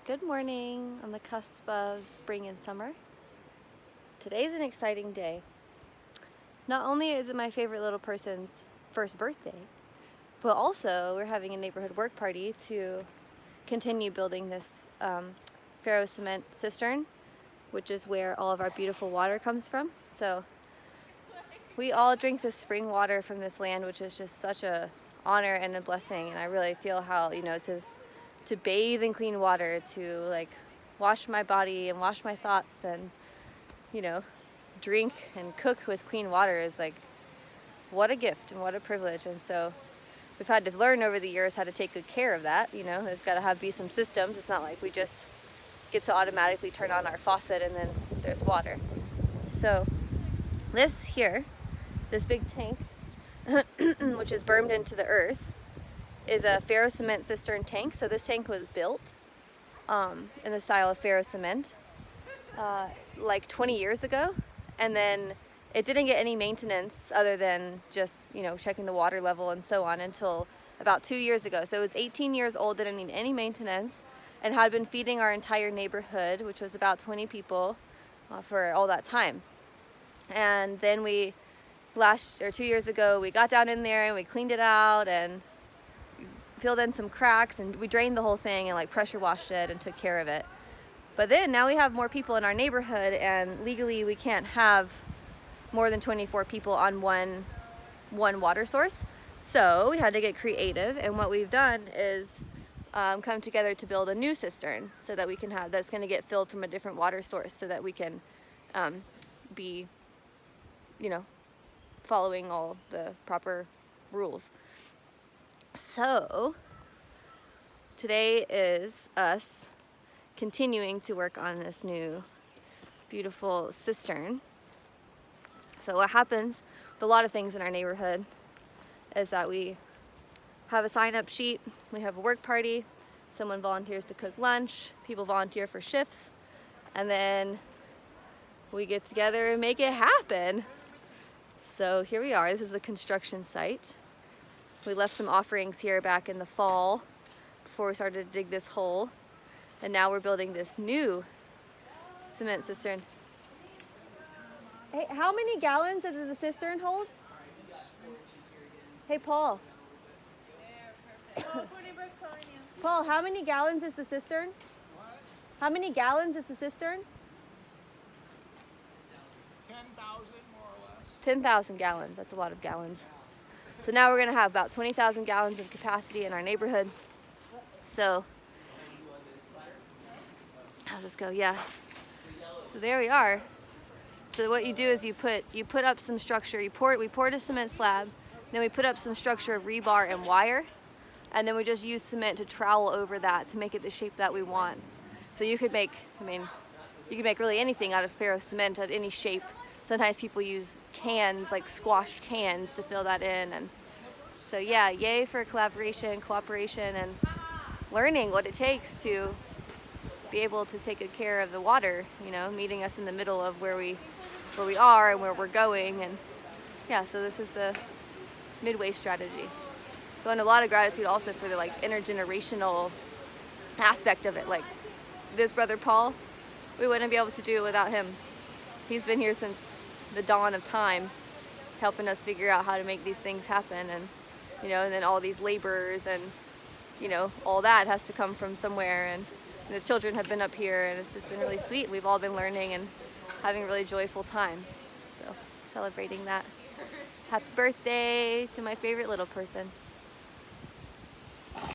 Good morning on the cusp of spring and summer. Today's an exciting day. Not only is it my favorite little person's first birthday, but also we're having a neighborhood work party to continue building this Ferrocement cistern, which is where all of our beautiful water comes from. So we all drink this spring water from this land, which is just such a honor and a blessing, and I really feel how, to bathe in clean water, to like wash my body and wash my thoughts and, drink and cook with clean water is like, what a gift and what a privilege. And so we've had to learn over the years how to take good care of that. There's got to be some systems. It's not like we just get to automatically turn on our faucet and then there's water. So this big tank, which is burned into the earth, is a Ferrocement cistern tank. So this tank was built in the style of Ferrocement like 20 years ago, and then it didn't get any maintenance other than just checking the water level and so on until about 2 years ago. So it was 18 years old, didn't need any maintenance, and had been feeding our entire neighborhood, which was about 20 people, for all that time. And then 2 years ago, we got down in there and we cleaned it out and filled in some cracks, and we drained the whole thing and like pressure washed it and took care of it. But then now we have more people in our neighborhood, and legally we can't have more than 24 people on one water source. So we had to get creative, and what we've done is come together to build a new cistern so that we can have that's going to get filled from a different water source, so that we can be following all the proper rules. So today is us continuing to work on this new beautiful cistern. So what happens with a lot of things in our neighborhood is that we have a sign-up sheet, we have a work party, someone volunteers to cook lunch, people volunteer for shifts, and then we get together and make it happen. So here we are. This is the construction site. We left some offerings here back in the fall before we started to dig this hole, and now we're building this new cement cistern. Hey, how many gallons does the cistern hold? Hey, Paul. Paul, how many gallons is the cistern? How many gallons is the cistern? 10,000 more or less. 10,000 gallons. That's a lot of gallons. So now we're going to have about 20,000 gallons of capacity in our neighborhood. So, how's this go? Yeah. So there we are. So what you do is you put up some structure. We poured a cement slab, then we put up some structure of rebar and wire, and then we just use cement to trowel over that to make it the shape that we want. So you could make really anything out of Ferrocement at any shape. Sometimes people use cans, like squashed cans, to fill that in. And so yeah, yay for collaboration, cooperation, and learning what it takes to be able to take good care of the water, meeting us in the middle of where we are and where we're going. And yeah, so this is the midway strategy. And a lot of gratitude also for the intergenerational aspect of it. Like this brother Paul, we wouldn't be able to do it without him. He's been here since the dawn of time, helping us figure out how to make these things happen. And and then all these laborers and all that has to come from somewhere, and the children have been up here, and it's just been really sweet. We've all been learning and having a really joyful time, so celebrating that. Happy birthday to my favorite little person.